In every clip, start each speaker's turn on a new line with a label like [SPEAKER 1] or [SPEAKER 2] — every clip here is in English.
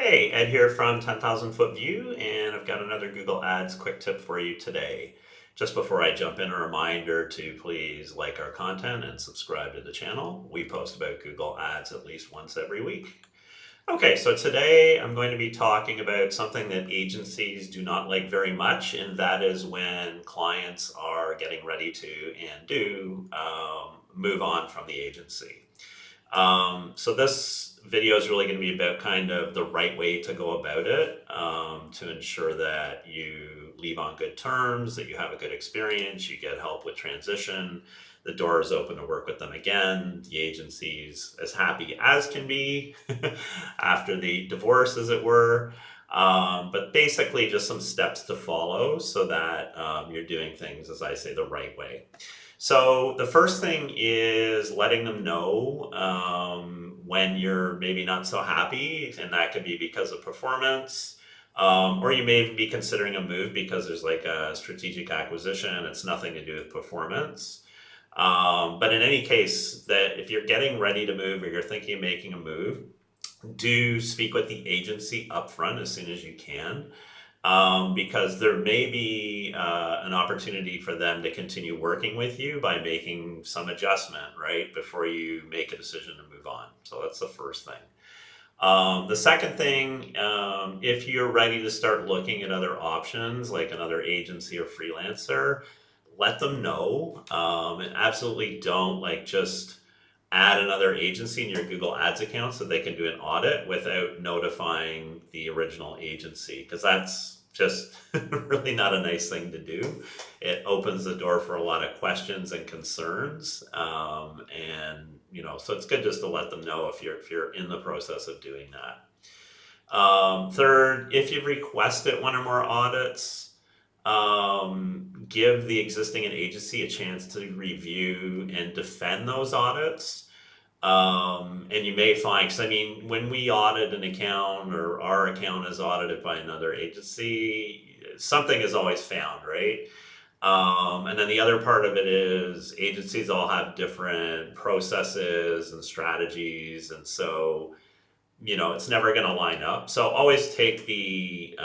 [SPEAKER 1] Hey, Ed here from 10,000 Foot View, and I've got another Google Ads quick tip for you today. Just before I jump in, a reminder to please like our content and subscribe to the channel. We post about Google Ads at least once every week. Okay, so today I'm going to be talking about something that agencies do not like very much, and that is when clients are getting ready to and do move on from the agency. So this video is really going to be about kind of the right way to go about it to ensure that you leave on good terms, that you have a good experience, you get help with transition, the door is open to work with them again, the agency's as happy as can be after the divorce, as it were. But basically, just some steps to follow so that you're doing things, as I say, the right way. So the first thing is letting them know when you're maybe not so happy, and that could be because of performance, or you may be considering a move because there's like a strategic acquisition. It's nothing to do with performance. But in any case, that if you're getting ready to move or you're thinking of making a move, do speak with the agency upfront as soon as you can, because there may be an opportunity for them to continue working with you by making some adjustment, right, before you make a decision to move on. So that's the first thing. The second thing, if you're ready to start looking at other options like another agency or freelancer, let them know. And absolutely don't like just add another agency in your Google Ads account so they can do an audit without notifying the original agency, because that's just really not a nice thing to do. It opens the door for a lot of questions and concerns, and so it's good just to let them know if you're in the process of doing that. Third, if you've requested one or more audits, give the existing agency a chance to review and defend those audits. And you may find, because I mean, when we audit an account or our account is audited by another agency, something is always found, right? And then the other part of it is agencies all have different processes and strategies, and so it's never going to line up. So always take the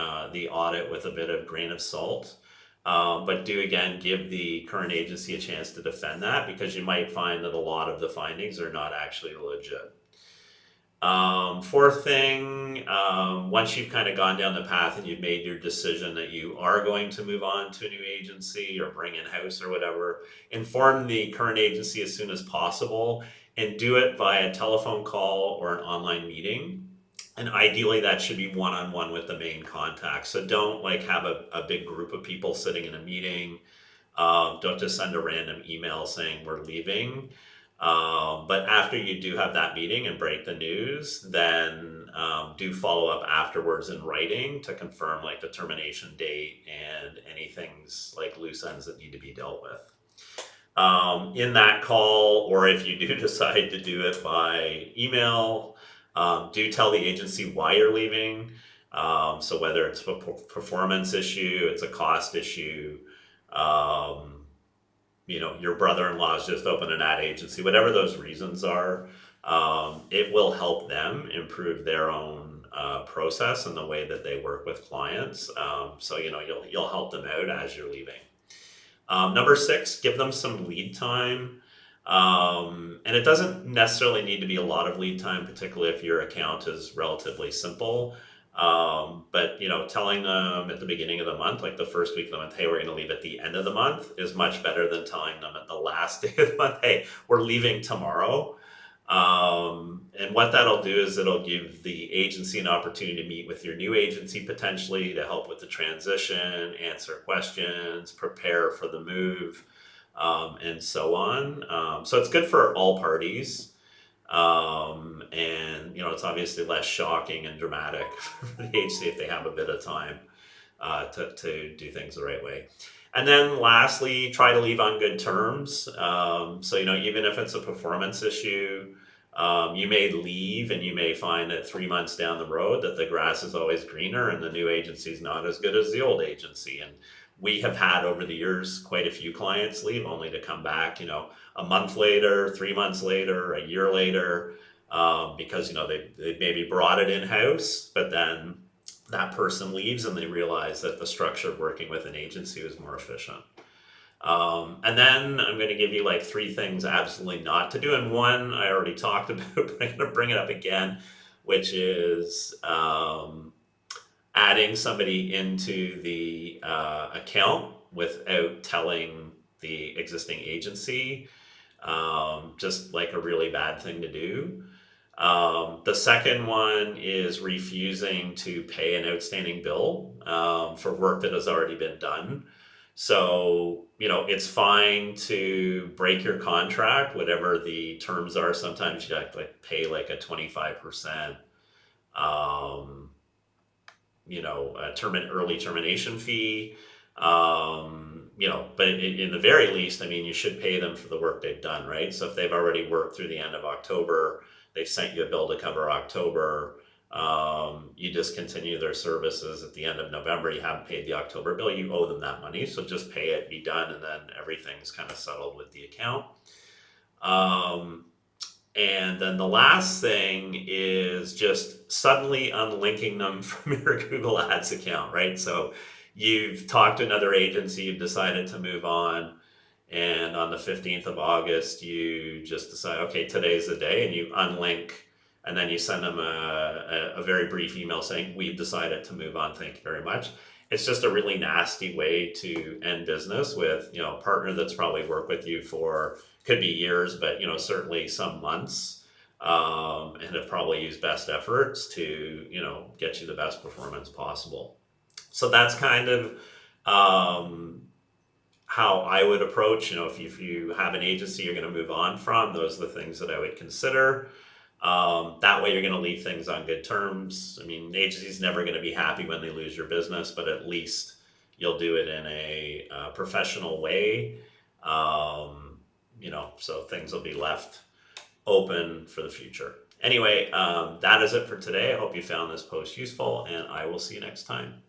[SPEAKER 1] audit with a bit of grain of salt. But do again give the current agency a chance to defend that, because you might find that a lot of the findings are not actually legit. Fourth thing, once you've kind of gone down the path and you've made your decision that you are going to move on to a new agency or bring in house or whatever, inform the current agency as soon as possible, and do it via telephone call or an online meeting. And ideally that should be one-on-one with the main contact. So don't like have a big group of people sitting in a meeting. Don't just send a random email saying we're leaving. But after you do have that meeting and break the news, then do follow up afterwards in writing to confirm like the termination date and any things like loose ends that need to be dealt with. In that call, or if you do decide to do it by email, do tell the agency why you're leaving. So whether it's a performance issue, it's a cost issue, your brother-in-law's just opened an ad agency, whatever those reasons are, it will help them improve their own process and the way that they work with clients. So you'll help them out as you're leaving. Number 6, give them some lead time. And it doesn't necessarily need to be a lot of lead time, particularly if your account is relatively simple. But telling them at the beginning of the month, like the first week of the month, hey, we're going to leave at the end of the month, is much better than telling them at the last day of the month, hey, we're leaving tomorrow. And what that'll do is it'll give the agency an opportunity to meet with your new agency potentially to help with the transition, answer questions, prepare for the move, and so on. So it's good for all parties. And it's obviously less shocking and dramatic for the agency if they have a bit of time to do things the right way. And then lastly, try to leave on good terms. So even if it's a performance issue, you may leave and you may find that 3 months down the road that the grass is always greener and the new agency is not as good as the old agency. And we have had over the years quite a few clients leave only to come back, a month later, 3 months later, a year later. because they maybe brought it in house, but then that person leaves and they realize that the structure of working with an agency was more efficient. And then I'm going to give you like three things absolutely not to do. And one I already talked about, but I'm going to bring it up again, which is adding somebody into the account without telling the existing agency. Just like a really bad thing to do. The second one is refusing to pay an outstanding bill for work that has already been done. So, it's fine to break your contract, whatever the terms are. Sometimes you have to pay like a 25%, early termination fee. But in the very least, I mean, you should pay them for the work they've done, right? So if they've already worked through the end of October, they've sent you a bill to cover October, you discontinue their services at the end of November, you haven't paid the October bill, you owe them that money. So just pay it, be done, and then everything's kind of settled with the account. And then the last thing is just suddenly unlinking them from your Google Ads account, right? So you've talked to another agency, you've decided to move on, and on the 15th of August, you just decide, okay, today's the day, and you unlink, and then you send them a very brief email saying, we've decided to move on, thank you very much. It's just a really nasty way to end business with, a partner that's probably worked with you for, could be years, but, certainly some months, and have probably used best efforts to, get you the best performance possible. So that's kind of how I would approach, if you have an agency you're going to move on from, those are the things that I would consider. That way you're going to leave things on good terms. I mean, the agency's never going to be happy when they lose your business, but at least you'll do it in a professional way. So things will be left open for the future. Anyway, that is it for today. I hope you found this post useful, and I will see you next time.